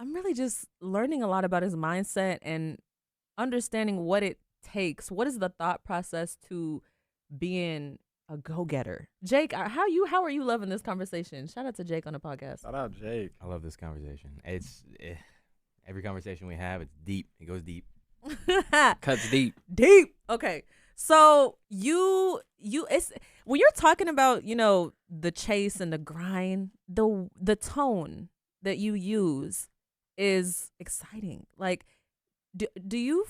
I'm really just learning a lot about his mindset and understanding what it takes. What is the thought process to being a go-getter? Jake, how are you loving this conversation? Shout out to Jake on the podcast. Shout out Jake. I love this conversation. Every conversation we have, it's deep. It goes deep. Cuts deep. Deep. Okay. So it's when you're talking about, the chase and the grind, the tone that you use is exciting. Like, do you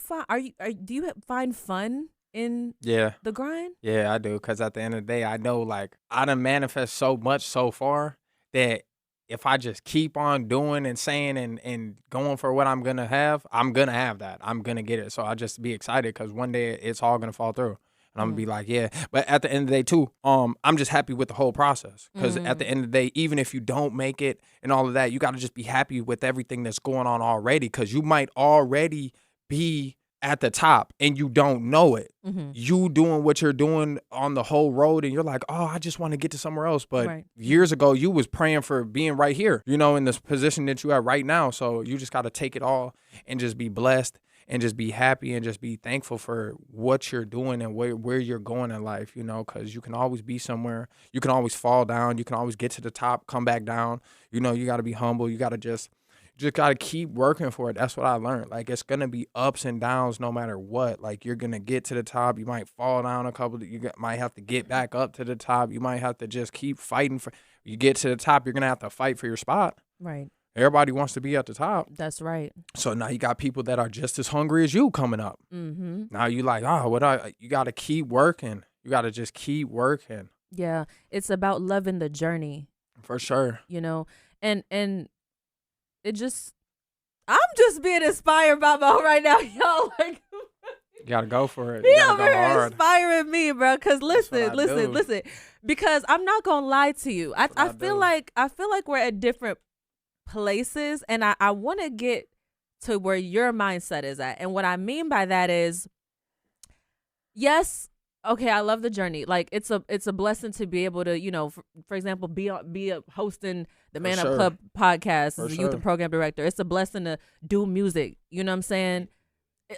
find fun in the grind? Yeah, I do. Because at the end of the day, I know, like, I done manifest so much so far that if I just keep on doing and saying and going for what I'm going to have that. I'm going to get it. So I just be excited because one day it's all going to fall through. And I'm going to be like, yeah. But at the end of the day, too, I'm just happy with the whole process. Because at the end of the day, even if you don't make it and all of that, you got to just be happy with everything that's going on already. Because you might already be at the top and you don't know it. You doing what you're doing on the whole road and you're like, oh, I just want to get to somewhere else. But years ago, you was praying for being right here, in this position that you are right now. So you just got to take it all and just be blessed and just be happy and just be thankful for what you're doing and where you're going in life, because you can always be somewhere. You can always fall down. You can always get to the top, come back down. You got to be humble. You got to just got to keep working for it. That's what I learned. Like, it's going to be ups and downs no matter what. Like, you're going to get to the top. You might fall down a couple. Might have to get back up to the top. You might have to just keep fighting for. You get to the top, you're going to have to fight for your spot. Right. Everybody wants to be at the top. That's right. So now you got people that are just as hungry as you coming up. Now you like, you got to keep working. You got to just keep working. Yeah. It's about loving the journey. For sure. And it just, I'm just being inspired by Mo right now, yo. Like, you gotta go for it. He over here inspiring me, bro. Cause listen. Because I'm not gonna lie to you. I feel like we're at different places, and I want to get to where your mindset is at. And what I mean by that is, yes. Okay, I love the journey. Like, it's a blessing to be able to, for example, be hosting the Man Up Club podcast as a youth and program director. It's a blessing to do music. You know what I'm saying?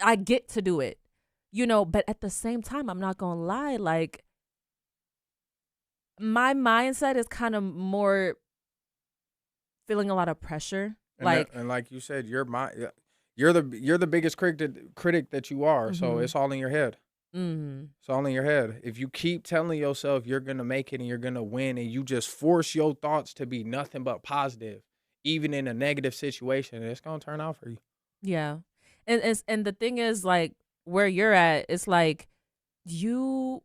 I get to do it. But at the same time, I'm not gonna lie. Like, my mindset is kind of more feeling a lot of pressure. And like you said, you're the biggest critic that you are. So it's all in your head. It's all in your head. If you keep telling yourself you're going to make it and you're going to win and you just force your thoughts to be nothing but positive, even in a negative situation, it's going to turn out for you. Yeah. And the thing is, like, where you're at, it's like you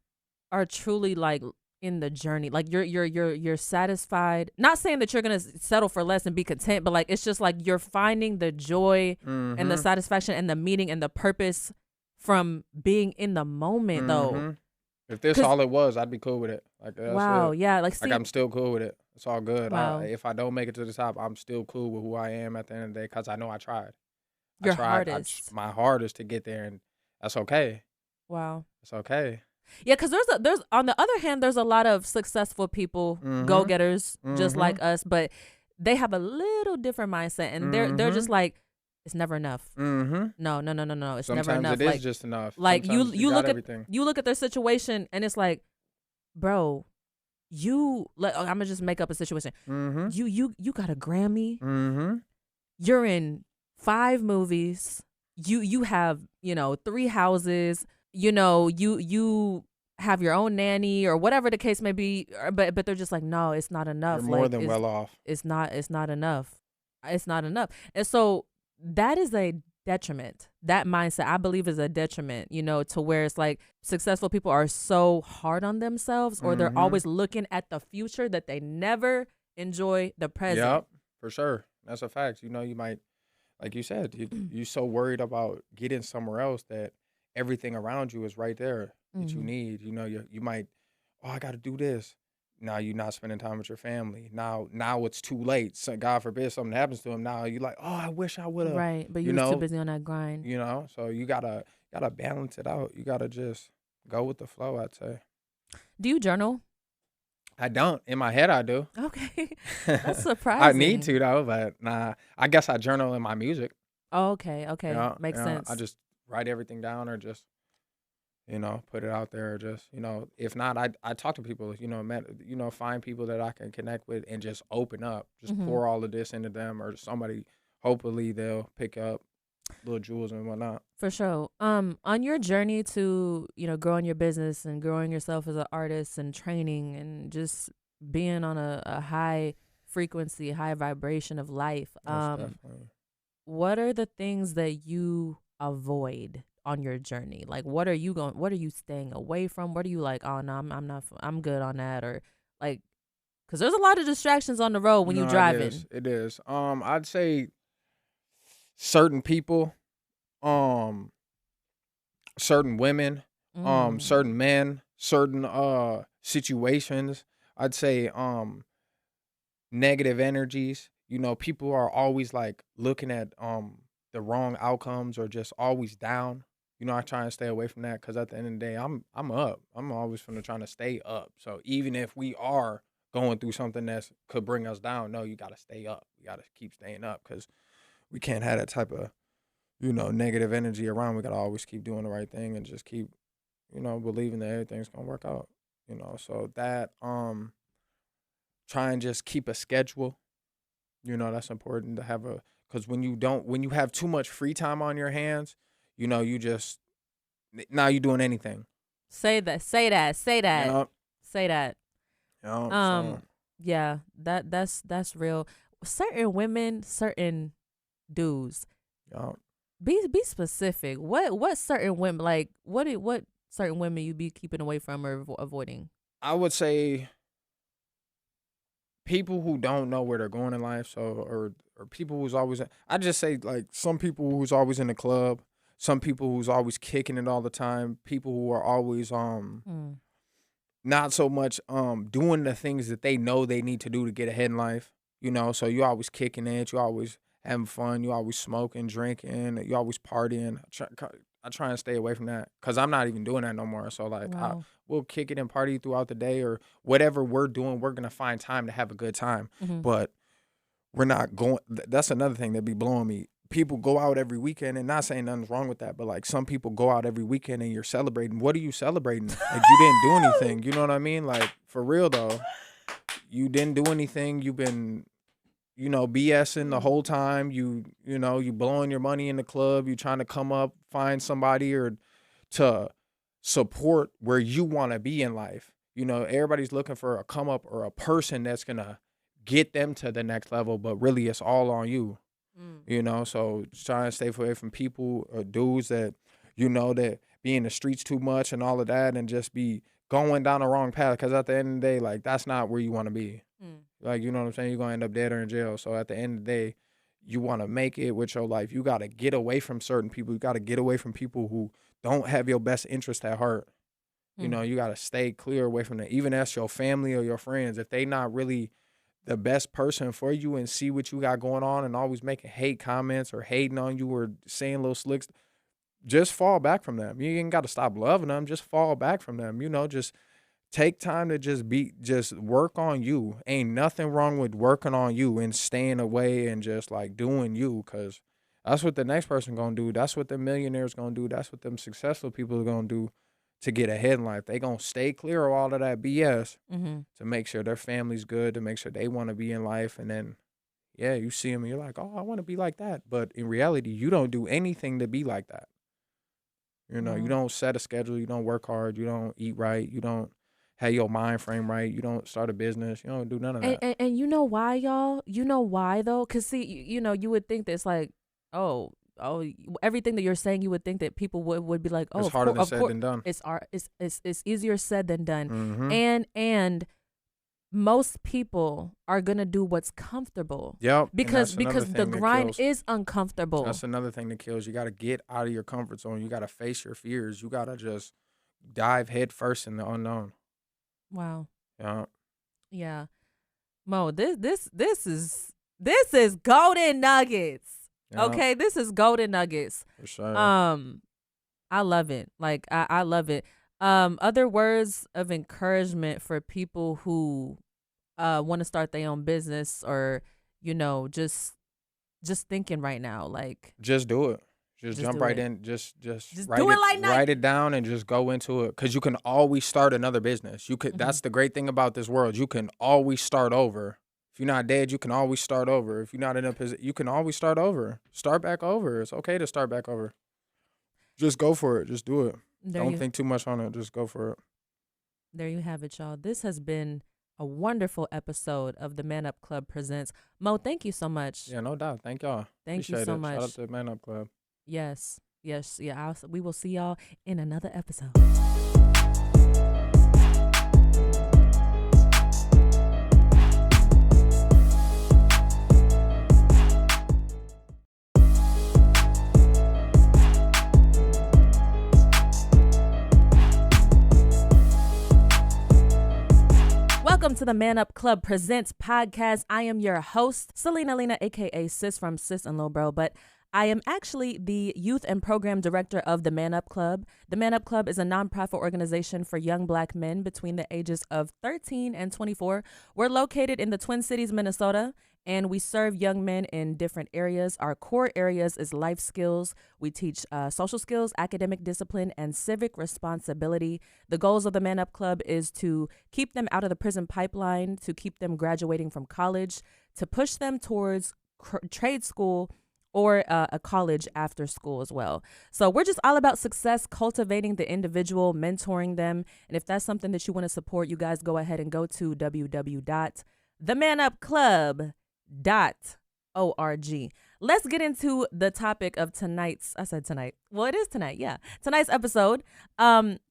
are truly like in the journey. Like, you're satisfied. Not saying that you're going to settle for less and be content, but like, it's just like you're finding the joy and the satisfaction and the meaning and the purpose from being in the moment, though. If this all it was, I'd be cool with it. Like, wow, yeah, like I'm still cool with it. It's all good. Wow. If I don't make it to the top, I'm still cool with who I am at the end of the day because I know I tried. Your hardest. My hardest to get there, and that's okay. Wow, it's okay. Yeah, because there's on the other hand, there's a lot of successful people, go-getters, just like us, but they have a little different mindset, and they're just like, it's never enough. No. It's Sometimes never enough. It is just enough. Like, Sometimes you look everything. at you look at their situation, and it's like, bro, I'm gonna just make up a situation. You got a Grammy. You're in 5 movies. You have 3 houses. You have your own nanny or whatever the case may be. But they're just like, no, it's not enough. You're more than well off. It's not enough. It's not enough. And so that is a detriment. That mindset, I believe, is a detriment, to where it's like successful people are so hard on themselves, or they're always looking at the future that they never enjoy the present. Yep, for sure. That's a fact. You might, like you said, you're so worried about getting somewhere else that everything around you is right there that you need. You might, I got to do this. Now you're not spending time with your family. Now it's too late. So God forbid something happens to him. Now you're like, I wish I would have. Right, but you're too busy on that grind. So you gotta balance it out. You gotta just go with the flow, I'd say. Do you journal? I don't. In my head, I do. Okay. That's surprising. I need to though, but nah. I guess I journal in my music. Oh, okay. Okay. Yeah, Makes sense. I just write everything down, or just put it out there. Or just if not, I talk to people. Find people that I can connect with and just open up, just Mhm. pour all of this into them, or somebody. Hopefully, they'll pick up little jewels and whatnot. For sure. On your journey to, growing your business and growing yourself as an artist and training and just being on a high frequency, high vibration of life, Most definitely. what are the things that you avoid on your journey? Like, what are you staying away from? What are you like, oh no, I'm not, I'm good on that? Or like, cause there's a lot of distractions on the road when you driving. It is. I'd say certain people, certain women, certain men, certain situations. I'd say negative energies. People are always like looking at the wrong outcomes, or just always down. I try and stay away from that, because at the end of the day, I'm up. I'm always trying to stay up. So even if we are going through something that could bring us down, no, you got to stay up. You got to keep staying up, because we can't have that type of negative energy around. We got to always keep doing the right thing, and just keep believing that everything's gonna work out. So that try and just keep a schedule. That's important to have because when you have too much free time on your hands, you just, now you doing anything. Say that. Say that. Say that. Yep. Say that. So. Yeah, that's real. Certain women, certain dudes. Yep. Be specific. What certain women, like what certain women you be keeping away from or avoiding? I would say people who don't know where they're going in life. So or people who's always, I just say, like, some people who's always in the club, some people who's always kicking it all the time, people who are always not so much doing the things that they know they need to do to get ahead in life. So you always kicking it, you always having fun, you always smoking, drinking, you always partying. I try and stay away from that, because I'm not even doing that no more. So like, Wow. we'll kick it and party throughout the day, or whatever we're doing, we're gonna find time to have a good time. Mm-hmm. But we're not going. That's another thing that be blowing me. People go out every weekend, and not saying nothing's wrong with that, but like, some people go out every weekend and you're celebrating. What are you celebrating? Like, you didn't do anything. You know what I mean? Like, for real though, you didn't do anything. You've been, BSing the whole time. You blowing your money in the club. You trying to come up, find somebody, or to support where you want to be in life. Everybody's looking for a come up or a person that's gonna get them to the next level, but really it's all on you. So trying to stay away from people or dudes that that be in the streets too much and all of that, and just be going down the wrong path, because at the end of the day, like, that's not where you want to be. Like, you know what I'm saying? You're gonna end up dead or in jail. So at the end of the day, you want to make it with your life. You got to get away from certain people. You got to get away from people who don't have your best interest at heart. You got to stay clear away from that. Even as your family or your friends, if they not really the best person for you and see what you got going on, and always making hate comments or hating on you or saying little slicks, just fall back from them. You ain't got to stop loving them. Just fall back from them. Just take time to just work on you. Ain't nothing wrong with working on you and staying away and just like doing you, because that's what the next person gonna do. That's what the millionaires gonna do. That's what them successful people are gonna do to get ahead in life. They gonna stay clear of all of that BS to make sure their family's good, to make sure they want to be in life. And then, yeah, you see them and you're like, oh, I want to be like that. But in reality, you don't do anything to be like that. You don't set a schedule. You don't work hard. You don't eat right. You don't have your mind frame right. You don't start a business. You don't do none of that. And you know why, y'all? You know why, though? Because, see, you would think that it's like, oh, everything that you're saying, you would think that people would be like, oh, it's harder than said than done. It's easier said than done. Mm-hmm. And most people are gonna do what's comfortable. Yep. Because the grind is uncomfortable. That's another thing that kills. You got to get out of your comfort zone. You got to face your fears. You got to just dive head first in the unknown. Wow. Yeah. Yeah. Mo, this is golden nuggets. Yeah. Okay, this is golden nuggets. For sure. I love it. Like, I love it. Other words of encouragement for people who want to start their own business, or just thinking right now, like just do it. Just jump right it. in. Just do it like write it down and just go into it. Cause you can always start another business. You could. That's the great thing about this world. You can always start over. If you're not dead, you can always start over. If you're not in a position, you can always start over. Start back over. It's okay to start back over. Just go for it. Just do it. Don't think too much on it. Just go for it. There you have it, y'all. This has been a wonderful episode of the Man Up Club Presents. Mo, thank you so much. Yeah, no doubt. Thank y'all. Thank you so much. Shout out to Man Up Club. Yes. Yeah. We will see y'all in another episode. Welcome to the Man Up Club Presents podcast. I am your host, Celena Lena, aka Sis from Sis and Lil Bro, but I am actually the youth and program director of the Man Up Club. The Man Up Club is a nonprofit organization for young Black men between the ages of 13 and 24. We're located in the Twin Cities, Minnesota, and we serve young men in different areas. Our core areas is life skills. We teach social skills, academic discipline, and civic responsibility. The goals of the Man Up Club is to keep them out of the prison pipeline, to keep them graduating from college, to push them towards trade school, or a college after school as well. So we're just all about success, cultivating the individual, mentoring them. And if that's something that you want to support, you guys go ahead and go to www.themanupclub.org. Let's get into the topic of tonight's episode.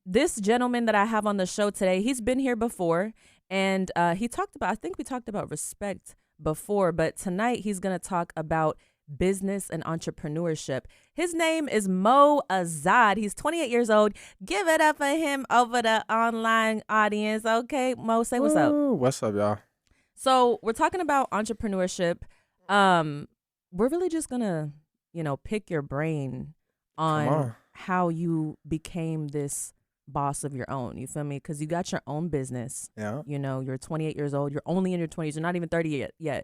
This gentleman that I have on the show today, he's been here before, and I think we talked about respect before, but tonight he's going to talk about business and entrepreneurship. His name is Moe Azad. He's 28 years old. Give it up for him over the online audience. Okay, Mo, say what's up. What's up, y'all? So we're talking about entrepreneurship. We're really just gonna, pick your brain on how you became this boss of your own. You feel me? Because you got your own business. Yeah. You're 28 years old. You're only in your 20s. You're not even 30 yet. Yeah.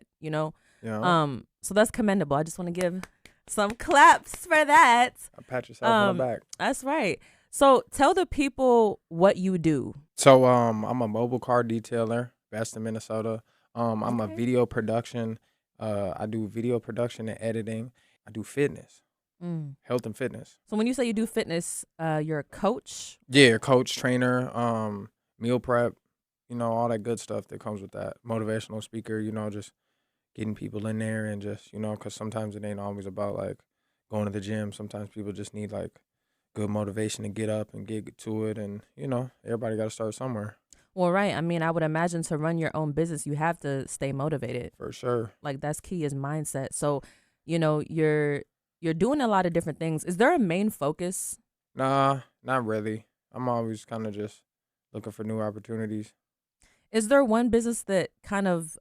So that's commendable. I just want to give some claps for that. Pat yourself on the back. That's right. So tell the people what you do. So I'm a mobile car detailer, based in Minnesota. I'm a video production. I do video production and editing. I do fitness, health and fitness. So when you say you do fitness, you're a coach? Yeah, coach, trainer, meal prep, all that good stuff that comes with that. Motivational speaker, just getting people in there and just, because sometimes it ain't always about like going to the gym. Sometimes people just need like good motivation to get up and get to it. And, everybody got to start somewhere. Well, right. I mean, I would imagine to run your own business, you have to stay motivated. For sure. Like that's key is mindset. So, you're doing a lot of different things. Is there a main focus? Nah, not really. I'm always kind of just looking for new opportunities. Is there one business that kind of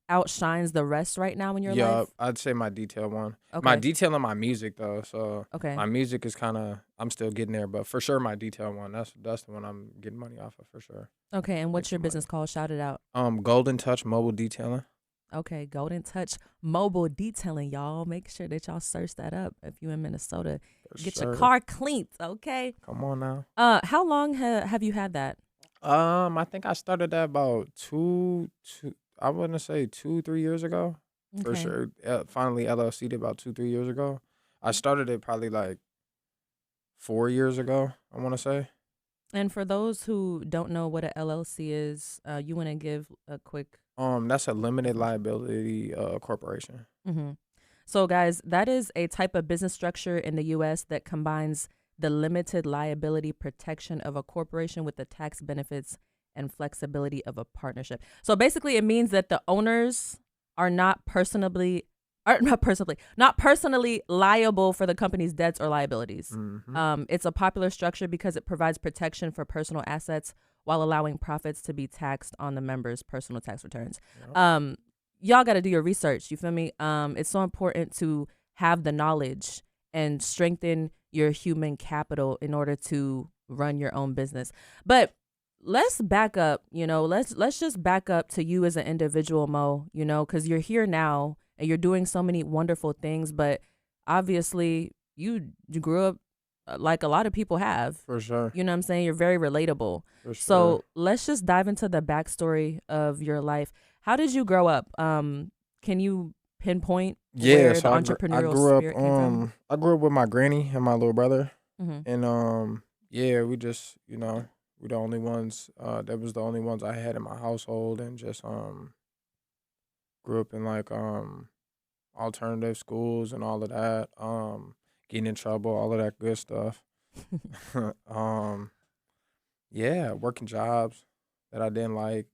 outshines the rest right now in your life? Yeah, I'd say my detail one. Okay. My detail and my music though. So my music is kind of, I'm still getting there, but for sure my detail one. That's the one I'm getting money off of for sure. Okay, and what's your business called? Shout it out. Golden Touch Mobile Detailing. Okay, Golden Touch Mobile Detailing, y'all. Make sure that y'all search that up if you're in Minnesota. Get your car cleaned, okay? Come on now. How long have you had that? I think I started that about 3 years ago. Okay. For sure. Finally LLC'd about 2-3 years ago. I started it probably like 4 years ago, I want to say. And for those who don't know what a LLC is, you want to give a quick... That's a limited liability corporation. Mm-hmm. So guys, that is a type of business structure in the U.S. that combines the limited liability protection of a corporation with the tax benefits and flexibility of a partnership. So basically it means that the owners are not personally liable for the company's debts or liabilities. Mm-hmm. It's a popular structure because it provides protection for personal assets while allowing profits to be taxed on the members' personal tax returns. Yep. Y'all got to do your research. You feel me? It's so important to have the knowledge and strengthen your human capital in order to run your own business. But let's back up, let's just back up to you as an individual, Mo, because you're here now and you're doing so many wonderful things, but obviously you grew up like a lot of people have. For sure. You know what I'm saying? You're very relatable. For sure. So let's just dive into the backstory of your life. How did you grow up? Can you pinpoint where the entrepreneurial spirit came from? I grew up with my granny and my little brother. Mm-hmm. And yeah, we just, we're the only ones, that was the only ones I had in my household, and just grew up in like alternative schools and all of that, getting in trouble, all of that good stuff. Yeah, working jobs that I didn't like.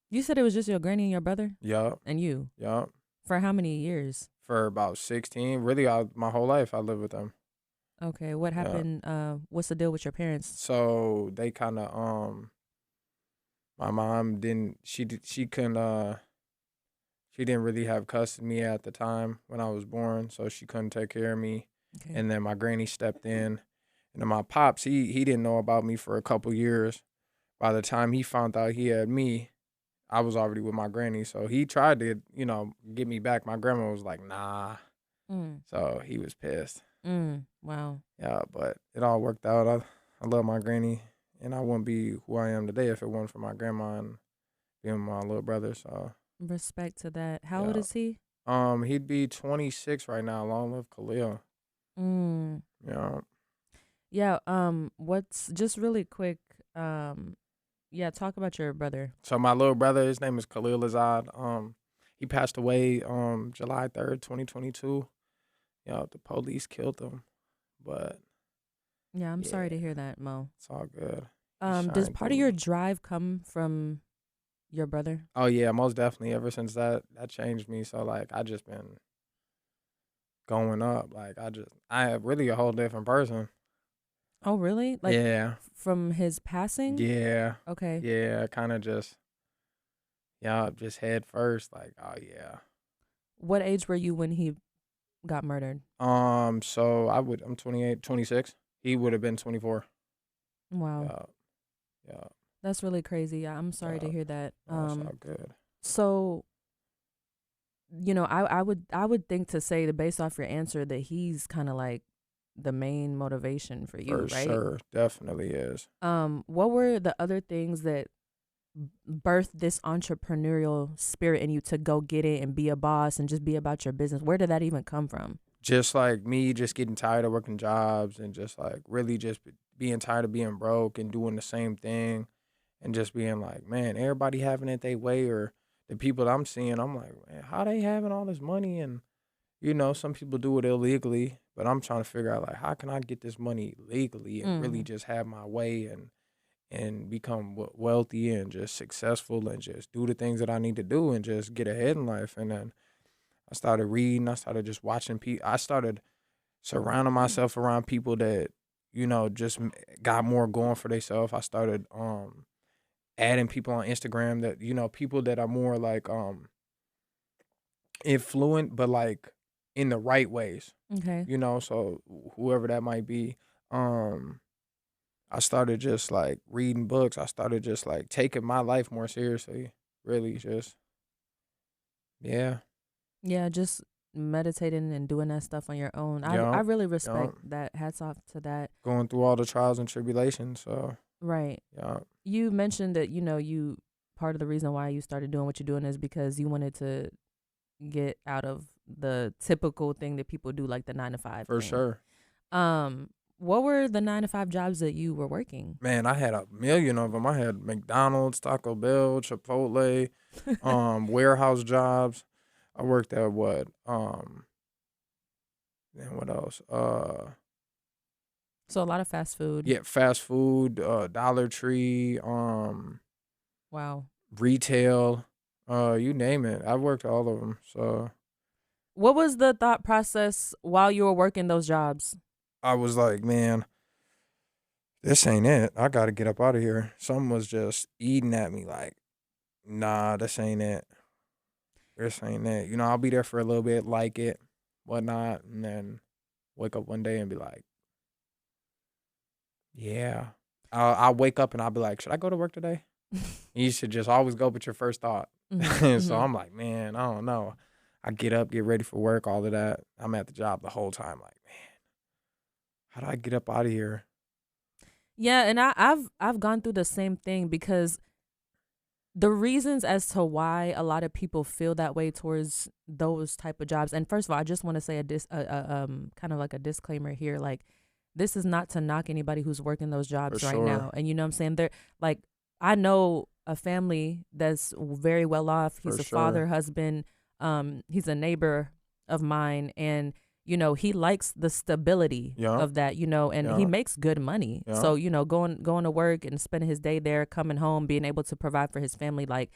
You said it was just your granny and your brother? Yup. And you? Yup. For how many years? For about 16. Really, my whole life I lived with them. Okay, what happened? What's the deal with your parents? So they kind of my mom didn't she couldn't she didn't really have custody of me at the time when I was born, so she couldn't take care of me. Okay. And then my granny stepped in, and then my pops he didn't know about me for a couple years. By the time he found out he had me, I was already with my granny, so he tried to get me back. My grandma was like, nah. So he was pissed. Wow. Yeah, but it all worked out. I love my granny, and I wouldn't be who I am today if it wasn't for my grandma and being my little brother. So respect to that. How old is he? He'd be 26 right now. Long live Khalil. Yeah. Yeah. What's just really quick? Yeah. Talk about your brother. So my little brother, his name is Khalil Azad. He passed away July 3rd, 2022. The police killed him, but yeah, I'm sorry to hear that, Mo. It's all good. Does part of your drive come from your brother? Oh yeah, most definitely. Ever since that changed me. So like I just been going up. Like I have really a whole different person. Oh really? Like yeah. From his passing? Yeah. Okay. Yeah, kind of just head first. Like, oh yeah. What age were you when he got murdered? So I'm 28, 26. He would have been 24. Wow. Yeah. That's really crazy. I'm sorry to hear that. That's all good. So, I would think to say, based off your answer, that he's kind of like the main motivation for you, for right? Sure, definitely is. What were the other things that birthed this entrepreneurial spirit in you to go get it and be a boss and just be about your business? Where did that even come from? Just like me, just getting tired of working jobs and just like really just being tired of being broke and doing the same thing, and just being like, man, everybody having it their way, or the people that I'm seeing, I'm like, man, how they having all this money? And some people do it illegally, but I'm trying to figure out like, how can I get this money legally and really just have my way and become wealthy and just successful and just do the things that I need to do and just get ahead in life. And then I started reading. I started just watching people. I started surrounding myself around people that, just got more going for themselves. I started adding people on Instagram that, people that are more like influent, but like in the right ways. Okay. So whoever that might be. I started just like reading books. I started just like taking my life more seriously. Really just, yeah. Yeah, just meditating and doing that stuff on your own. I really respect that. Hats off to that. Going through all the trials and tribulations. So right. Yeah. You mentioned that, you part of the reason why you started doing what you're doing is because you wanted to get out of the typical thing that people do, like the 9-to-5 For thing. sure. What were the 9-to-5 jobs that you were working? Man, I had a million of them. I had McDonald's, Taco Bell, Chipotle, warehouse jobs. I worked at what? Then what else? So a lot of fast food. Yeah, fast food, Dollar Tree, wow. Retail, you name it. I worked all of them. So what was the thought process while you were working those jobs? I was like, man, this ain't it. I got to get up out of here. Something was just eating at me like, nah, this ain't it. This ain't it. I'll be there for a little bit, like it, whatnot, and then wake up one day and be like, Yeah. I'll wake up and I'll be like, should I go to work today? You should just always go with your first thought. So I'm like, man, I don't know. I get up, get ready for work, all of that. I'm at the job the whole time. Like, man, how do I get up out of here? Yeah, and I've gone through the same thing, because the reasons as to why a lot of people feel that way towards those type of jobs. And first of all, I just want to say kind of like a disclaimer here. Like, this is not to knock anybody who's working those jobs right now. And you know what I'm saying? They're like, I know a family that's very well off. He's a father, husband. He's a neighbor of mine, and you know, he likes the stability of that, you know, and he makes good money. So, you know, going to work and spending his day there, coming home, being able to provide for his family, like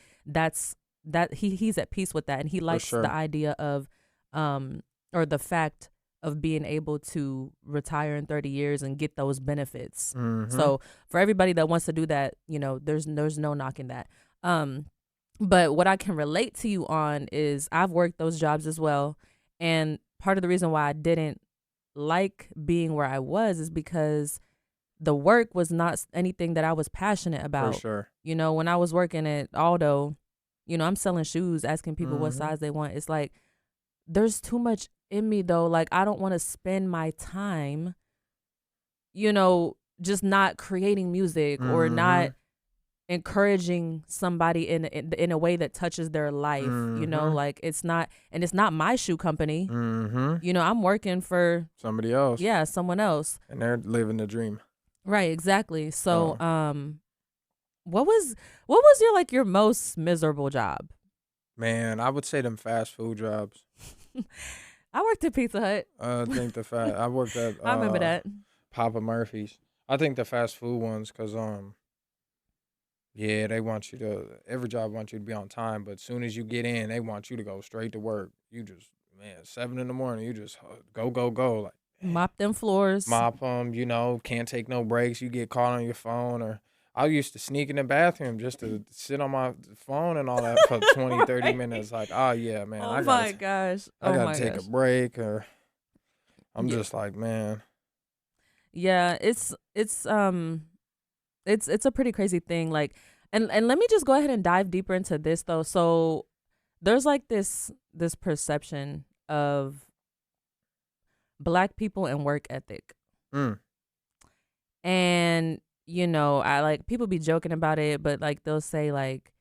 he's at peace with that. And he likes the idea of, or the fact of being able to retire in 30 years and get those benefits. So for everybody that wants to do that, you know, there's no knocking that. But what I can relate to you on is I've worked those jobs as well. And part of the reason why I didn't like being where I was is because the work was not anything that I was passionate about. For sure. You know, when I was working at Aldo, you know, I'm selling shoes, asking people what size they want. It's like, there's too much in me though. Like, I don't want to spend my time, you know, just not creating music or not encouraging somebody in a way that touches their life. You know, like, it's not my shoe company. You know, I'm working for somebody else. Yeah, someone else, and they're living the dream. Right, exactly. So what was your most miserable job? Man, I would say them fast food jobs. I worked at Pizza Hut. I worked at I remember that. Papa Murphy's. I think the fast food ones, because yeah, they want you to, every job wants you to be on time, but as soon as you get in, they want you to go straight to work. You just, 7 a.m, you just go. Like, mop them floors. Mop them, you know, can't take no breaks. You get caught on your phone. Or I used to sneak in the bathroom just to sit on my phone and all that for 20, 30 minutes. Like, oh, yeah, man. I gotta take a break. Or I'm just like, man. Yeah, it's a pretty crazy thing. Like, and let me just go ahead and dive deeper into this though. So there's like this perception of Black people and work ethic. And you know, I like, people be joking about it, but like, they'll say like,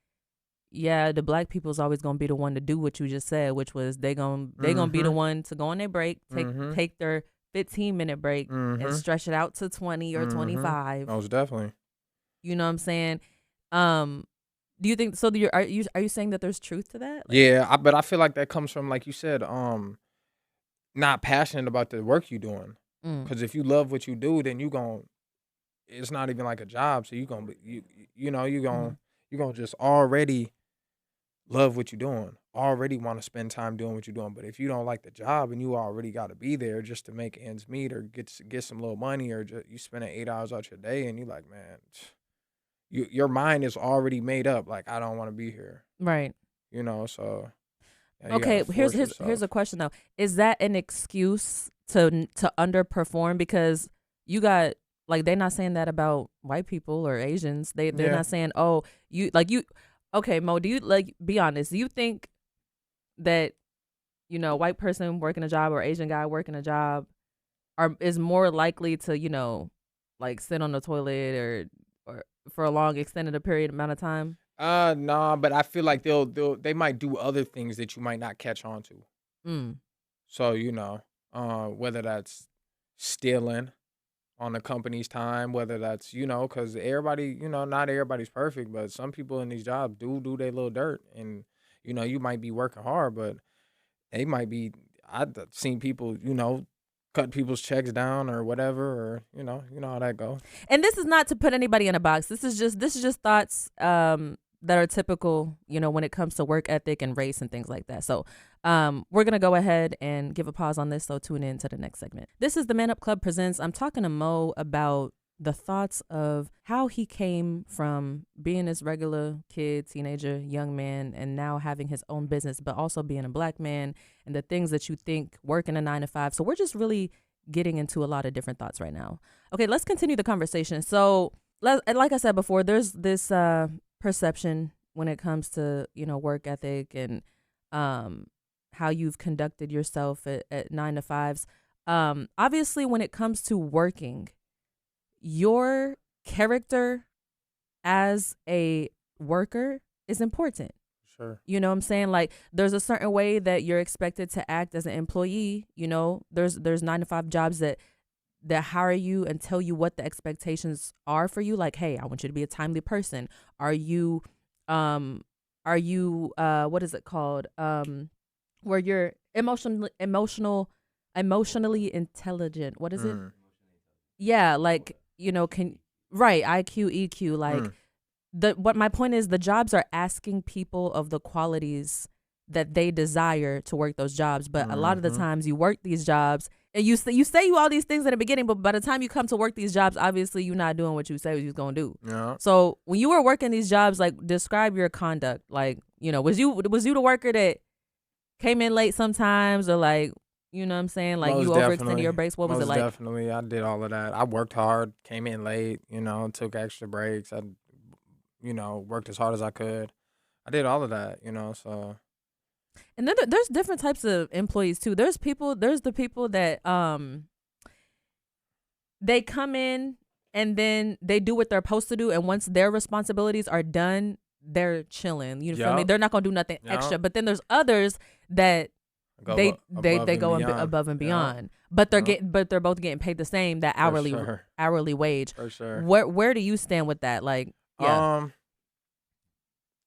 yeah, the Black people's always gonna be the one to do what you just said, which was they gonna be the one to go on their break, take their 15-minute break and stretch it out to 20 or 25. Most definitely. You know what I'm saying? Do you think so? Are you saying that there's truth to that? Like, yeah, but I feel like that comes from, like you said, not passionate about the work you doing. Because if you love what you do, then it's not even like a job. So you gonna just already love what you're doing. Already want to spend time doing what you're doing. But if you don't like the job and you already got to be there just to make ends meet or get some little money, or you spending 8 hours out your day and you like, man, your mind is already made up. Like, I don't want to be here. Right. You know, so. Yeah, okay, here's a question though. Is that an excuse to underperform? Because you got, like, they're not saying that about white people or Asians. They're not saying, oh, okay, Mo, do you, like, be honest, do you think that, you know, white person working a job or Asian guy working a job is more likely to, you know, like, sit on the toilet or for a long extended amount of time? Nah, but I feel like they might do other things that you might not catch on to. So, you know, whether that's stealing on the company's time, whether that's, you know, because everybody, you know, not everybody's perfect, but some people in these jobs do their little dirt. And, you know, you might be working hard, but they might be, I've seen people, you know, cut people's checks down or whatever, or, you know how that goes. And this is not to put anybody in a box. This is just thoughts that are typical, you know, when it comes to work ethic and race and things like that. So we're going to go ahead and give a pause on this, so tune in to the next segment. This is the Man Up Club Presents. I'm talking to Mo about the thoughts of how he came from being this regular kid, teenager, young man, and now having his own business, but also being a Black man, and the things that you think working a 9 to 5. So we're just really getting into a lot of different thoughts right now. Okay, let's continue the conversation. So, like I said before, there's this perception when it comes to, work ethic and how you've conducted yourself at 9 to 5s. Obviously, when it comes to working, your character as a worker is important. Sure. You know what I'm saying? Like, there's a certain way that you're expected to act as an employee. There's 9 to 5 jobs that hire you and tell you what the expectations are for you. Like, hey, I want you to be a timely person. Are you what is it called? Where you're emotionally intelligent. What is it? Yeah, like, right, IQ, EQ, like what my point is, the jobs are asking people of the qualities that they desire to work those jobs. But a lot of the times you work these jobs and you say all these things in the beginning, but by the time you come to work these jobs, obviously you're not doing what you say you was going to do. Yeah. So when you were working these jobs, like, describe your conduct. Like, was you the worker that came in late sometimes, or like, you know what I'm saying? Like, Most you overextended your breaks. What was it like? Definitely. I did all of that. I worked hard, came in late, took extra breaks. I, worked as hard as I could. I did all of that, so. And then there's different types of employees too. There's the people that they come in and then they do what they're supposed to do, and once their responsibilities are done, they're chilling. You feel me? They're not gonna do nothing extra. But then there's others that they go above and beyond. But they're both getting paid the same, that hourly wage. For sure. Where do you stand with that? Like, yeah.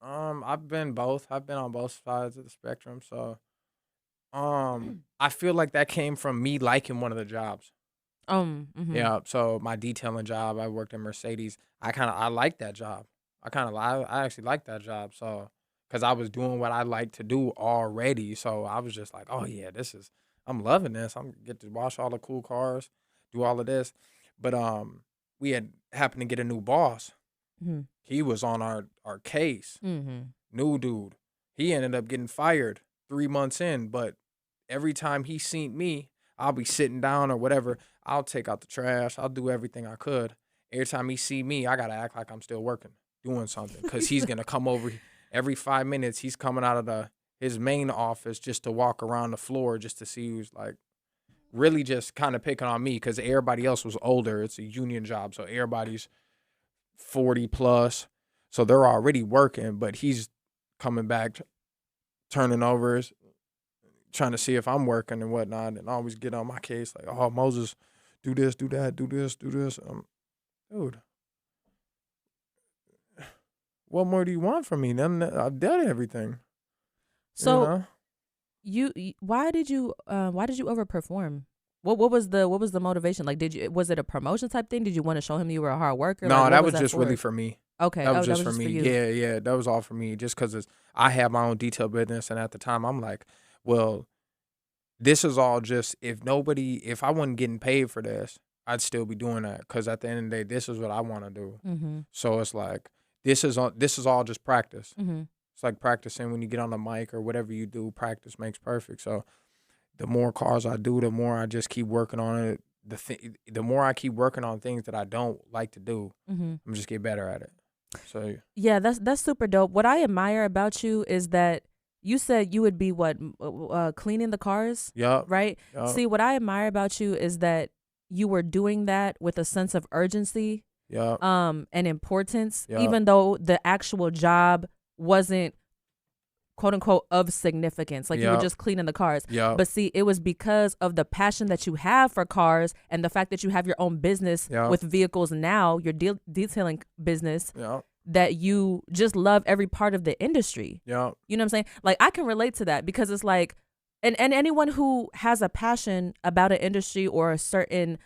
I've been both. I've been on both sides of the spectrum. So, I feel like that came from me liking one of the jobs. Yeah. So my detailing job, I worked at Mercedes. I liked that job. I actually liked that job. So, cause I was doing what I like to do already. So I was just like, oh yeah, I'm loving this. I'm get to wash all the cool cars, do all of this. But we had happened to get a new boss. Mm-hmm. He was on our case. New dude. He ended up getting fired 3 months in. But every time he seen me, I'll be sitting down or whatever. I'll take out the trash. I'll do everything I could. Every time he see me, I got to act like I'm still working, doing something. Because he's going to come over every 5 minutes. He's coming out of his main office just to walk around the floor just to see who's like really just kind of picking on me because everybody else was older. It's a union job, so everybody's 40 plus. So they're already working, but he's coming back, turning over, trying to see if I'm working and whatnot, and always get on my case like, oh, Moses, do this, do that, do this, do this. Dude, what more do you want from me? I've done everything. So, why did you overperform? What was the motivation? Like, was it a promotion type thing? Did you want to show him you were a hard worker? No, like, that was just really for me. Okay, that was just for for me. you. Yeah, that was all for me. Just because I have my own detail business, and at the time I'm like, well, this is all just if I wasn't getting paid for this, I'd still be doing that because at the end of the day, this is what I want to do. Mm-hmm. So it's like this is all just practice. Mm-hmm. It's like practicing when you get on the mic or whatever you do. Practice makes perfect. So the more cars I do, the more I just keep working on it. The more I keep working on things that I don't like to do, I'm just get better at it. So yeah, that's super dope. What I admire about you is that you said you would be cleaning the cars. Yeah. Right. Yep. See, what I admire about you is that you were doing that with a sense of urgency. Yeah. And importance, Yep. even though the actual job wasn't quote unquote of significance. Like you were just cleaning the cars. Yeah. But see, it was because of the passion that you have for cars and the fact that you have your own business with vehicles now, your detailing business, that you just love every part of the industry. Yeah. You know what I'm saying? Like I can relate to that because it's like, and anyone who has a passion about an industry or a certain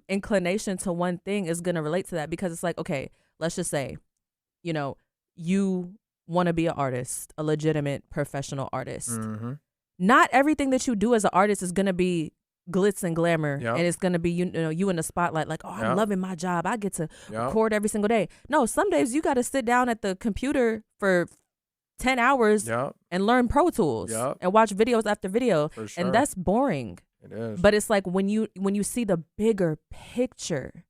inclination to one thing is going to relate to that because it's like, okay, let's just say, you want to be an artist, a legitimate professional artist. Mm-hmm. Not everything that you do as an artist is going to be glitz and glamour and it's going to be you in the spotlight like, oh, I'm loving my job, I get to record every single day. No, some days you got to sit down at the computer for 10 hours and learn Pro Tools and watch videos after video. For sure. And that's boring. It is. But it's like when you see the bigger picture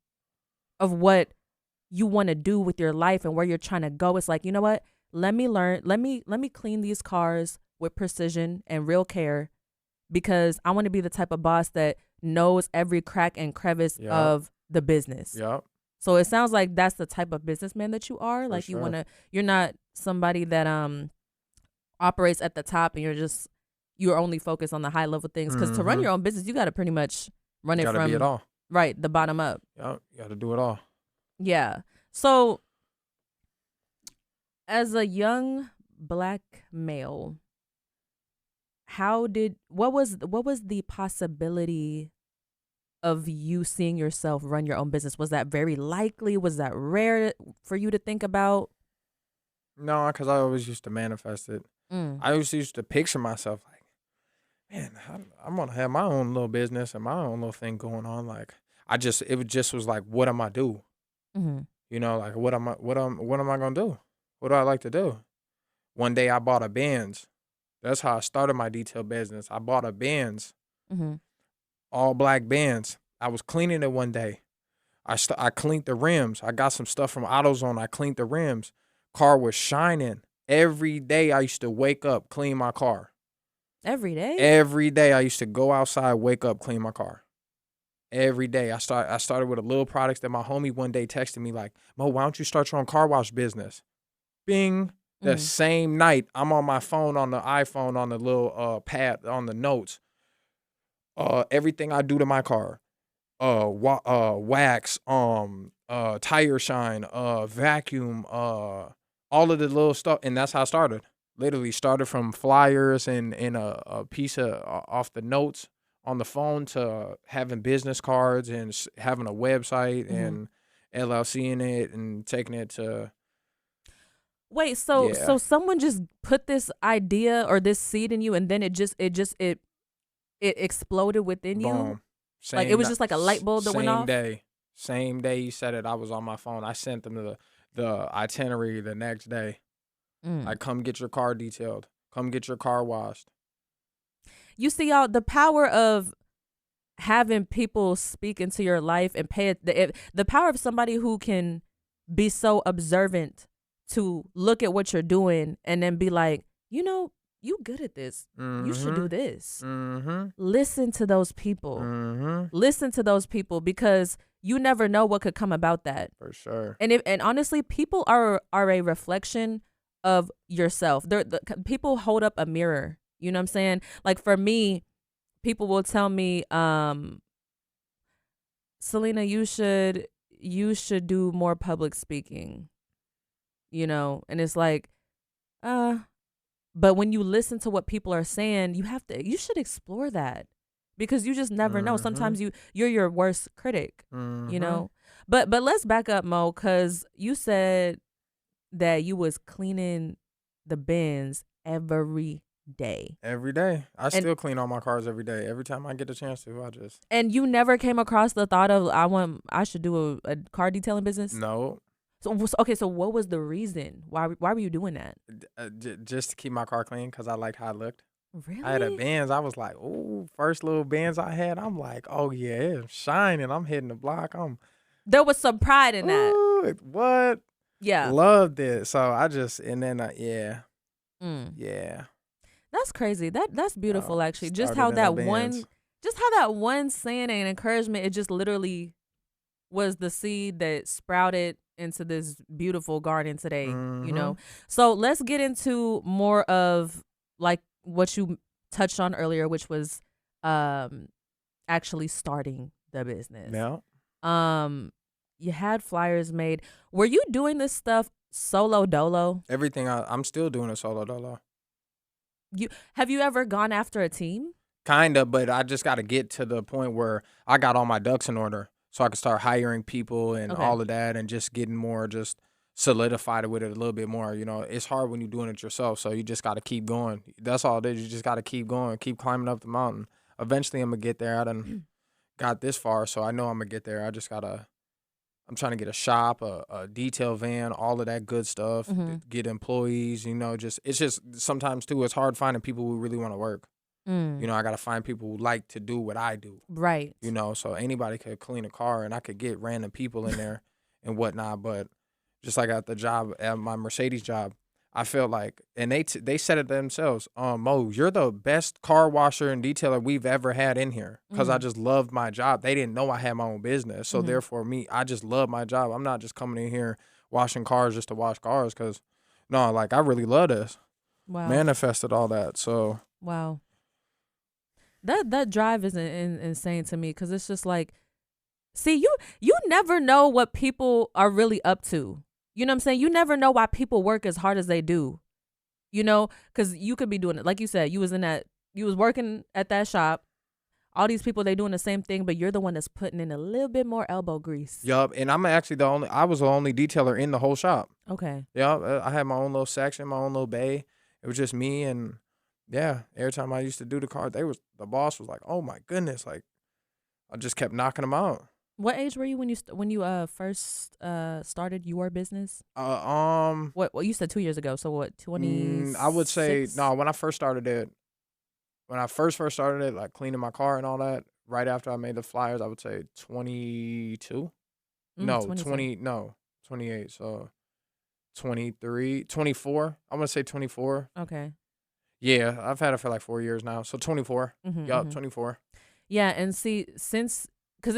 of what you want to do with your life and where you're trying to go, it's like, you know what? Let me learn. Let me clean these cars with precision and real care, because I want to be the type of boss that knows every crack and crevice of the business. Yep. So it sounds like that's the type of businessman that you are. Like you're not somebody that operates at the top and you're only focused on the high level things. Because to run your own business, you got to pretty much run it from be it all. Right, the bottom up. Yep. You got to do it all. Yeah. So as a young Black male, what was the possibility of you seeing yourself run your own business? Was that very likely? Was that rare for you to think about? No, because I always used to manifest it. I always used to picture myself like, man, I'm gonna have my own little business and my own little thing going on. Like, it just was like, what am I do? Mm-hmm. You know, like what am I gonna do? What do I like to do? One day I bought a Benz. That's how I started my detail business. I bought a Benz. Mm-hmm. All black Benz. I was cleaning it one day. I cleaned the rims. I got some stuff from AutoZone. I cleaned the rims. Car was shining. Every day I used to wake up, clean my car. Every day? Every day I used to go outside, wake up, clean my car. Every day. I started with a little products that my homie one day texted me like, Mo, why don't you start your own car wash business? Bing. The same night, I'm on my phone, on the iPhone, on the little pad, on the notes. Everything I do to my car, wax, tire shine, vacuum, all of the little stuff, and that's how I started. Literally started from flyers and a piece of off the notes on the phone to having business cards and having a website and LLC in it and taking it to. Wait, so someone just put this idea or this seed in you, and then it exploded within you? Like it was just like a light bulb that went off? Same day you said it, I was on my phone. I sent them the itinerary the next day. Like, come get your car detailed. Come get your car washed. You see, y'all, the power of having people speak into your life and the power of somebody who can be so observant to look at what you're doing and then be like, you know, you good at this. You should do this. Listen to those people. Listen to those people, because you never know what could come about that. For sure. And honestly, people are a reflection of yourself. People hold up a mirror. You know what I'm saying? Like for me, people will tell me, Celena, you should do more public speaking. You know, and it's like, but when you listen to what people are saying, you should explore that, because you just never know. Sometimes you're your worst critic, you know. But let's back up, Mo, because you said that you was cleaning the bins every day. Every day. I still clean all my cars every day. Every time I get a chance to, And you never came across the thought of I should do a car detailing business? No. So what was the reason? Why were you doing that? Just to keep my car clean, because I liked how it looked. Really? I had a Benz. I was like, ooh, first little Benz I had, I'm like, oh yeah, it's shining. I'm hitting the block. There was some pride in that. Ooh, what? Yeah. Loved it. So yeah. That's crazy. That's beautiful, actually. Just how that one saying and encouragement, it just literally was the seed that sprouted into this beautiful garden today, you know? So let's get into more of like what you touched on earlier, which was actually starting the business. Yeah. You had flyers made. Were you doing this stuff solo dolo? Everything. I'm still doing it solo dolo. Have you ever gone after a team? Kinda, but I just got to get to the point where I got all my ducks in order, so I can start hiring people and all of that, and just getting more just solidified with it a little bit more. You know, it's hard when you're doing it yourself, so you just got to keep going. That's all it is. You just got to keep going, keep climbing up the mountain. Eventually, I'm gonna get there. I done got this far, so I know I'm gonna get there. I'm trying to get a shop, a detail van, all of that good stuff, get employees, you know, it's just sometimes too, it's hard finding people who really want to work. You know, I got to find people who like to do what I do. Right. You know, so anybody could clean a car and I could get random people in there and whatnot. But just like at the job, at my Mercedes job, I felt like, and they said it themselves, Mo, you're the best car washer and detailer we've ever had in here because I just loved my job. They didn't know I had my own business. So therefore I just love my job. I'm not just coming in here washing cars just to wash cars because, no, like I really love this. Wow. Manifested all that. So. Wow. That drive is insane to me because it's just like, see, you never know what people are really up to. You know what I'm saying? You never know why people work as hard as they do. You know, because you could be doing it. Like you said, you was working at that shop. All these people, they doing the same thing, but you're the one that's putting in a little bit more elbow grease. Yup, and I'm actually I was the only detailer in the whole shop. Okay. Yeah, I had my own little section, my own little bay. It was just me and. Yeah, every time I used to do the car, the boss was like, "Oh my goodness!" Like, I just kept knocking them out. What age were you when you first started your business? What you said 2 years ago? So what? 20? I would say no. When I first started it, like cleaning my car and all that, right after I made the flyers, I would say 22. No, 20. No, 28. So 23, 24. I'm gonna say 24. Okay. Yeah, I've had it for like 4 years now. So 24. Yup, 24. Yeah, and see, because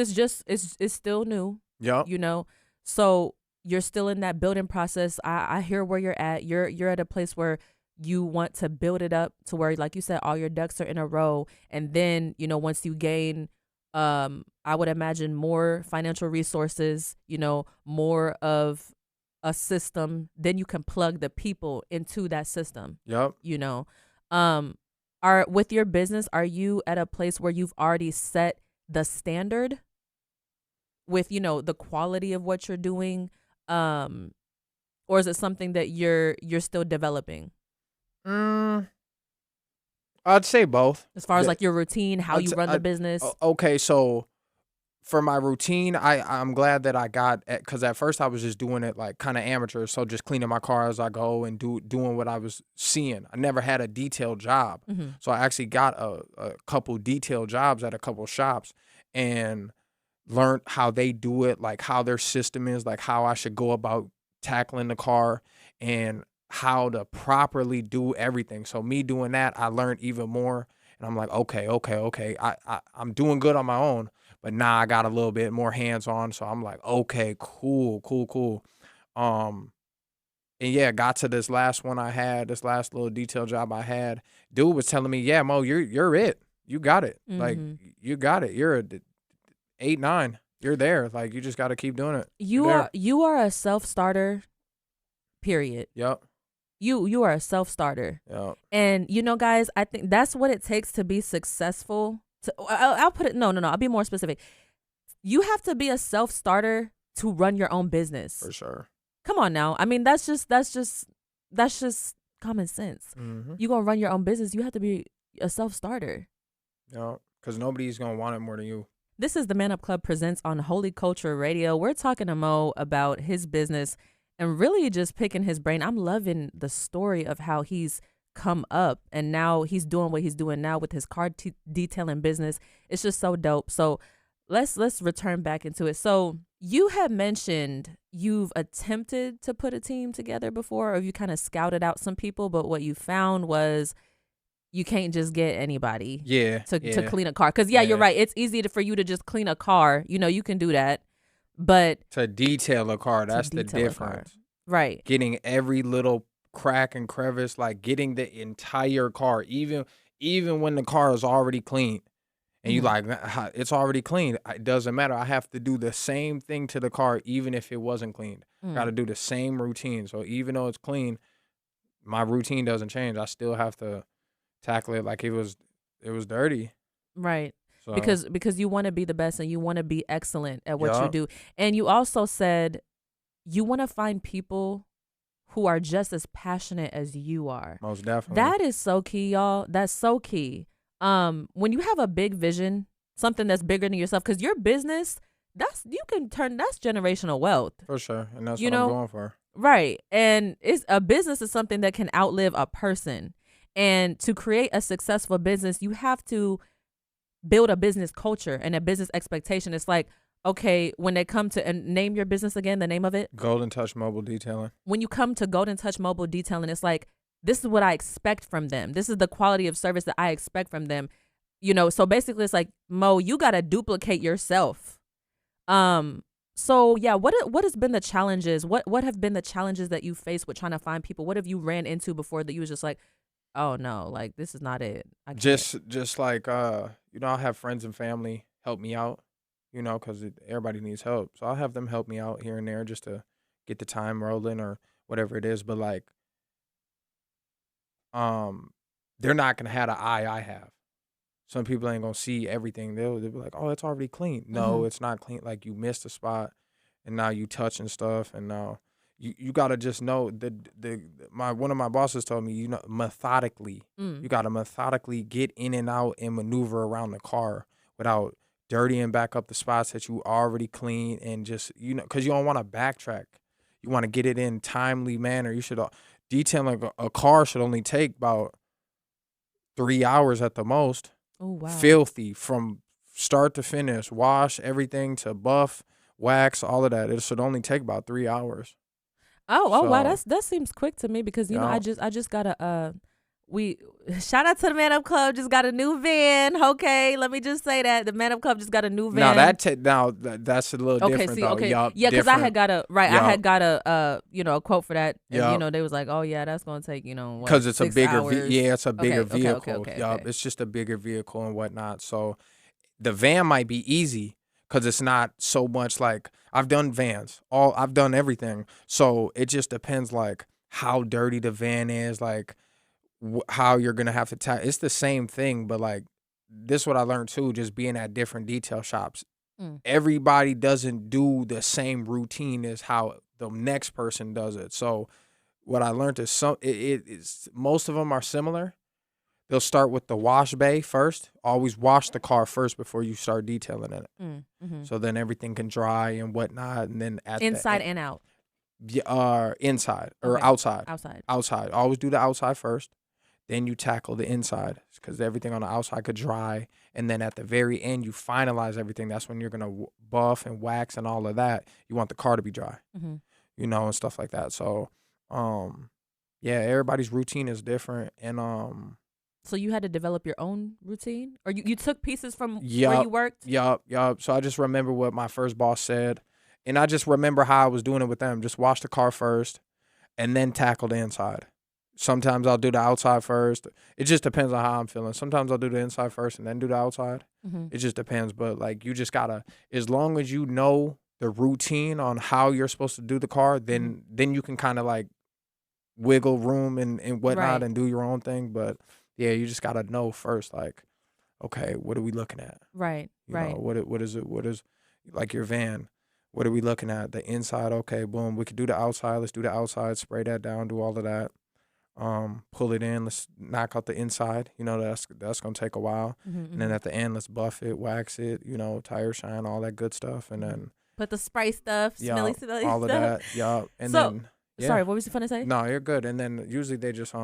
it's still new. Yup. You know, so you're still in that building process. I hear where you're at. You're at a place where you want to build it up to where, like you said, all your ducks are in a row. And then, you know, once you gain, I would imagine more financial resources, you know, more of a system, then you can plug the people into that system. Yup. You know. With your business, are you at a place where you've already set the standard with, you know, the quality of what you're doing, or is it something that you're still developing? I'd say both. As far as like your routine, how you run the business. Okay, so for my routine, I'm glad that I got, because at first I was just doing it like kind of amateur, so just cleaning my car as I go and doing what I was seeing. I never had a detailed job, so I actually got a couple detailed jobs at a couple shops and learned how they do it, like how their system is, like how I should go about tackling the car and how to properly do everything. So me doing that, I learned even more, and I'm like, okay, I'm doing good on my own. But now I got a little bit more hands-on, so I'm like, okay, cool. And yeah, got to this last one I had, this last little detail job I had. Dude was telling me, yeah, Mo, you're it. You got it. Like, you got it. You're a 8, 9. You're there. Like, you just got to keep doing it. You are a self-starter, period. Yep. You are a self-starter. Yep. And, you know, guys, I think that's what it takes to be successful. I'll put it, no, I'll be more specific. You have to be a self-starter to run your own business. For sure. Come on now. I mean, that's just common sense. You gonna run your own business, you have to be a self-starter. Yeah, because nobody's gonna want it more than you. This is the Man Up Club presents on Holy Culture Radio. We're talking to Mo about his business and really just picking his brain. I'm loving the story of how he's come up and now he's doing what he's doing now with his car detailing business. It's just so dope. So let's return back into it. So you had mentioned you've attempted to put a team together before, or you kind of scouted out some people, but what you found was you can't just get anybody to clean a car. Because you're right, it's easy for you to just clean a car, you know, you can do that, but to detail a car, that's the difference. Right. Getting every little crack and crevice, like getting the entire car, even when the car is already clean and you like, it's already clean, it doesn't matter, I have to do the same thing to the car even if it wasn't cleaned. Got to do the same routine. So even though it's clean, my routine doesn't change. I still have to tackle it like it was dirty. Right. So. Because you want to be the best and you want to be excellent at what you do. And you also said you want to find people who are just as passionate as you are. Most definitely. That is so key, y'all. That's so key. When you have a big vision, something that's bigger than yourself, because your business, that's generational wealth. For sure. And that's what I'm going for. Right. And a business is something that can outlive a person. And to create a successful business, you have to build a business culture and a business expectation. It's like, okay, when they come to, and name your business again, the name of it. Golden Touch Mobile Detailing. When you come to Golden Touch Mobile Detailing, it's like, this is what I expect from them. This is the quality of service that I expect from them. You know, so basically it's like, Mo, you got to duplicate yourself. So yeah, what has been the challenges? What have been the challenges that you faced with trying to find people? What have you ran into before that you was just like, oh no, like this is not it. I can't. Just like you know, I have friends and family help me out, you know, because everybody needs help. So I'll have them help me out here and there just to get the time rolling or whatever it is. But like, they're not gonna have the eye I have. Some people ain't gonna see everything. They'll be like, oh, it's already clean. No, it's not clean. Like you missed a spot, and now you touching stuff, and now you gotta just know one of my bosses told me, you know, methodically, you gotta methodically get in and out and maneuver around the car without dirtying back up the spots that you already clean, and just, you know, because you don't want to backtrack. You want to get it in timely manner. You should detailing a car should only take about 3 hours at the most. Oh wow. Filthy from start to finish, wash everything to buff, wax, all of that. It should only take about 3 hours. Oh wow, that seems quick to me because you know I just got a we shout out to the Man Up Club, just got a new van. Okay, let me just say that the Man Up Club just got a new van. Now that's a little different though. Okay. Yeah, because I had got a you know, a quote for that, and you know they was like, oh yeah, that's gonna take, you know, because it's a bigger it's a bigger vehicle. Okay. It's just a bigger vehicle and whatnot. So the van might be easy because it's not so much like I've done vans. I've done everything. So it just depends like how dirty the van is, like how you're gonna have to it's the same thing, but like this is what I learned too, just being at different detail shops. Everybody doesn't do the same routine as how the next person does it. So what I learned is most of them are similar. They'll start with the wash bay first. Always wash the car first before you start detailing it. So then everything can dry and whatnot, and then at inside and out. Inside or outside. Outside. Always do the outside first. Then you tackle the inside because everything on the outside could dry. And then at the very end, you finalize everything. That's when you're going to buff and wax and all of that. You want the car to be dry, you know, and stuff like that. So, yeah, everybody's routine is different. And so you had to develop your own routine? Or you took pieces from where you worked? Yup. So I just remember what my first boss said. And I just remember how I was doing it with them. Just wash the car first and then tackle the inside. Sometimes I'll do the outside first. It just depends on how I'm feeling. Sometimes I'll do the inside first and then do the outside. It just depends. But like you just gotta, as long as you know the routine on how you're supposed to do the car, then you can kind of like wiggle room and whatnot and do your own thing. But yeah, you just gotta know first, like, okay, what are we looking at? Right. You know, what is it? What is like your van? What are we looking at? The inside, okay, boom. We could do the outside. Let's do the outside. Spray that down. Do all of that. Pull it in. Let's knock out the inside. You know, that's gonna take a while. And then at the end, let's buff it, wax it. You know, tire shine, all that good stuff. And then put the spray stuff, smelly all of that. Yeah. And so, then sorry, what was you gonna say? No, you're good. And then usually they just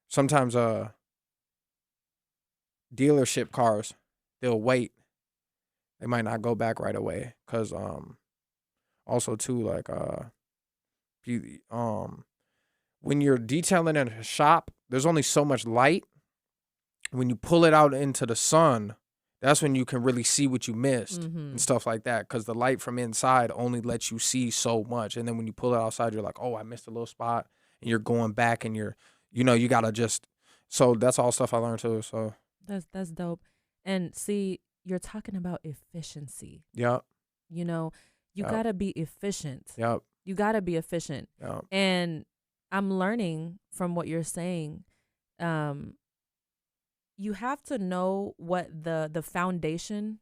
sometimes dealership cars, they'll wait. They might not go back right away because also too like when you're detailing in a shop, there's only so much light. When you pull it out into the sun, that's when you can really see what you missed and stuff like that, because the light from inside only lets you see so much. And then when you pull it outside, you're like, oh, I missed a little spot, and you're going back and you gotta just. So that's all stuff I learned too. So that's dope. And see, you're talking about efficiency. Yep. You know, you gotta be efficient. Yep. You gotta be efficient. Yep. And I'm learning from what you're saying. You have to know what the foundation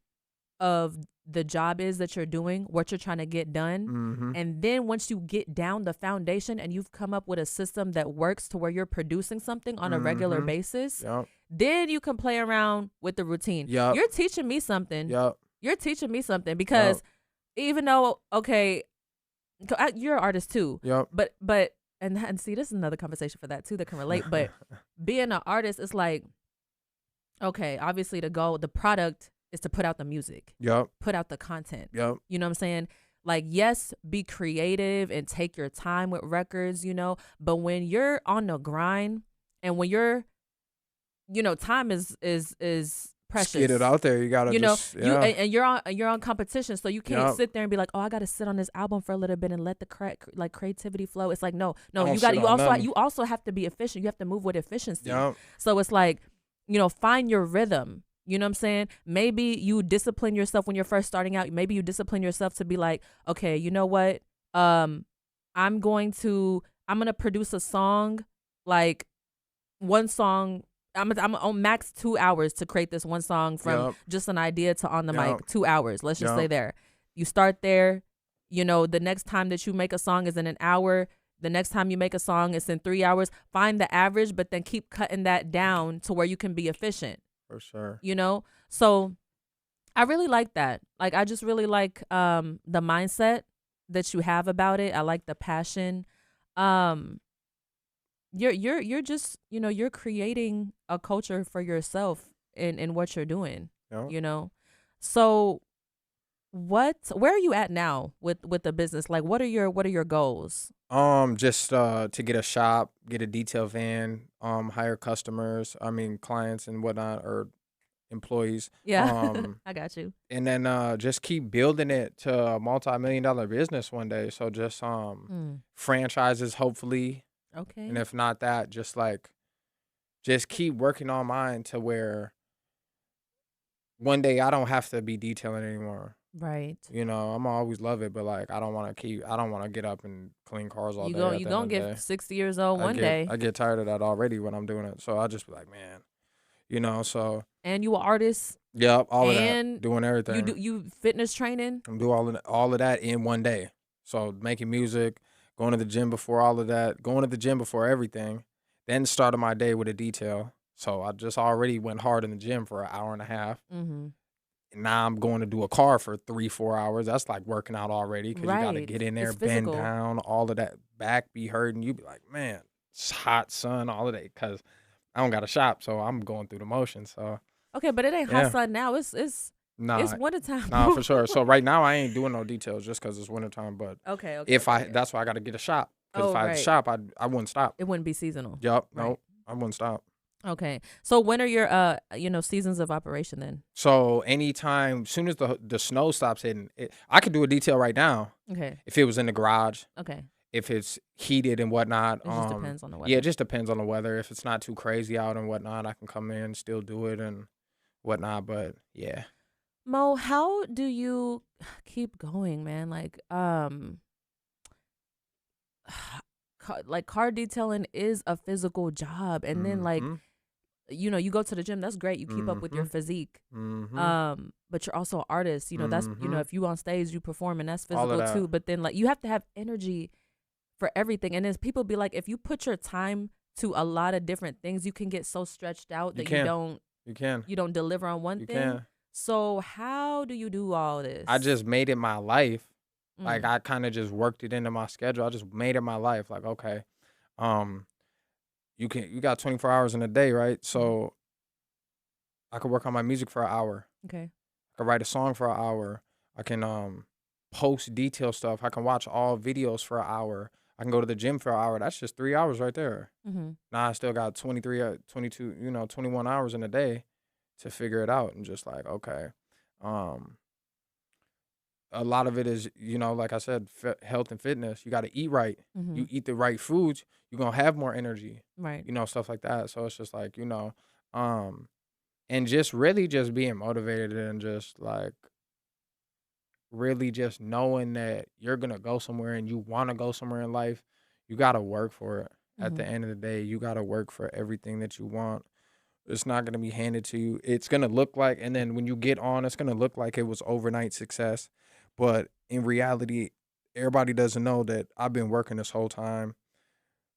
of the job is that you're doing, what you're trying to get done. And then once you get down the foundation and you've come up with a system that works to where you're producing something on a regular basis, then you can play around with the routine. You're teaching me something. You're teaching me something because even though, okay, you're an artist too. But and see, this is another conversation for that too that can relate. But being an artist, it's like, okay, obviously the product is to put out the music. Yep. Put out the content. Yep. You know what I'm saying? Like, yes, be creative and take your time with records, but when you're on the grind and when you're, time is precious. Just get it out there. You gotta, and you're on competition, so you can't sit there and be like, oh, I gotta sit on this album for a little bit and let the creativity flow. It's like, no, you also have to be efficient. You have to move with efficiency. Yep. So it's like, find your rhythm. You know what I'm saying? Maybe you discipline yourself when you're first starting out. Maybe you discipline yourself to be like, okay, you know what? I'm gonna produce a song, like one song. I'm on max 2 hours to create this one song from just an idea to on the mic. 2 hours. Let's just say there. You start there. The next time that you make a song is in an hour. The next time you make a song is in 3 hours. Find the average, but then keep cutting that down to where you can be efficient. For sure. So I really like that. Like, I just really like the mindset that you have about it. I like the passion. You're just, you're creating a culture for yourself in what you're doing. Yep. So where are you at now with the business? Like, what are your goals? Just to get a shop, get a detail van, hire customers, clients and whatnot, or employees. Yeah. I got you. And then just keep building it to a multi-million-dollar business one day. So just franchises, hopefully. Okay. And if not that, just keep working on mine to where one day I don't have to be detailing anymore. Right. I'm always love it, but I don't want to get up and clean cars all day. You gonna get 60 years old one day. I get tired of that already when I'm doing it. So I just be like, man, so. And you an artist. Yep, all of that, doing everything. You fitness training. I'm doing all of that in one day. So making music, going to the gym before all of that, going to the gym before everything, then started my day with a detail. So I just already went hard in the gym for an hour and a half. Mm-hmm. Now I'm going to do a car for 3-4 hours. That's like working out already because you got to get in there, bend down, all of that, back be hurting. You be like, man, it's hot, sun, all of that, because I don't got a shop, so I'm going through the motions. So okay, but it ain't hot sun now. It's wintertime. Nah, for sure. So right now I ain't doing no details just because it's wintertime. But okay. That's why I got to get a shop. Because if I had a shop, I wouldn't stop. It wouldn't be seasonal. Yep. Right. Nope. I wouldn't stop. Okay. So when are your seasons of operation then? So anytime, soon as the snow stops hitting, I could do a detail right now. Okay. If it was in the garage. Okay. If it's heated and whatnot. It just depends on the weather. Yeah, it just depends on the weather. If it's not too crazy out and whatnot, I can come in, still do it and whatnot. But yeah. Mo, how do you keep going, man? Like car detailing is a physical job, and then you go to the gym. That's great. You keep up with your physique. But you're also an artist. That's if you on stage, you perform, and that's physical too. But then you have to have energy for everything. And then people be like, if you put your time to a lot of different things, you can get so stretched out that you don't deliver on one thing. Can. So how do you do all this? I just made it my life. Like I kind of just worked it into my schedule. I just made it my life. Like, okay, you got 24 hours in a day, right? So I could work on my music for an hour. Okay. I could write a song for an hour. I can post detail stuff. I can watch all videos for an hour. I can go to the gym for an hour. That's just 3 hours right there. Now I still got 23, 22, 21 hours in a day to figure it out. And just like, okay, a lot of it is, like I said, health and fitness. You got to eat right. You eat the right foods, you're going to have more energy. Right. Stuff like that. So it's just like, and just really just being motivated and just like really just knowing that you're going to go somewhere and you want to go somewhere in life, you got to work for it. At the end of the day, you got to work for everything that you want. It's not going to be handed to you. It's going to look like, and then when you get on, it's going to look like it was overnight success. But in reality, everybody doesn't know that I've been working this whole time,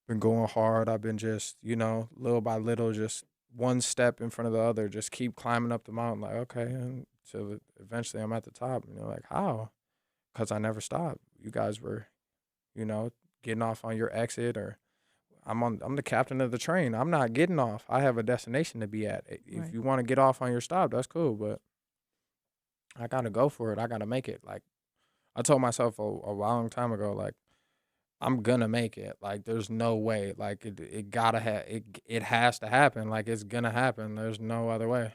been going hard. I've been just, little by little, just one step in front of the other, just keep climbing up the mountain. Like, okay, until eventually I'm at the top. Like, how? Because I never stopped. You guys were, getting off on your exit, or I'm the captain of the train. I'm not getting off. I have a destination to be at. If you want to get off on your stop, that's cool, but I gotta go for it. I gotta make it. Like I told myself a long time ago, like I'm gonna make it. Like there's no way. Like it gotta it has to happen. Like it's gonna happen. There's no other way.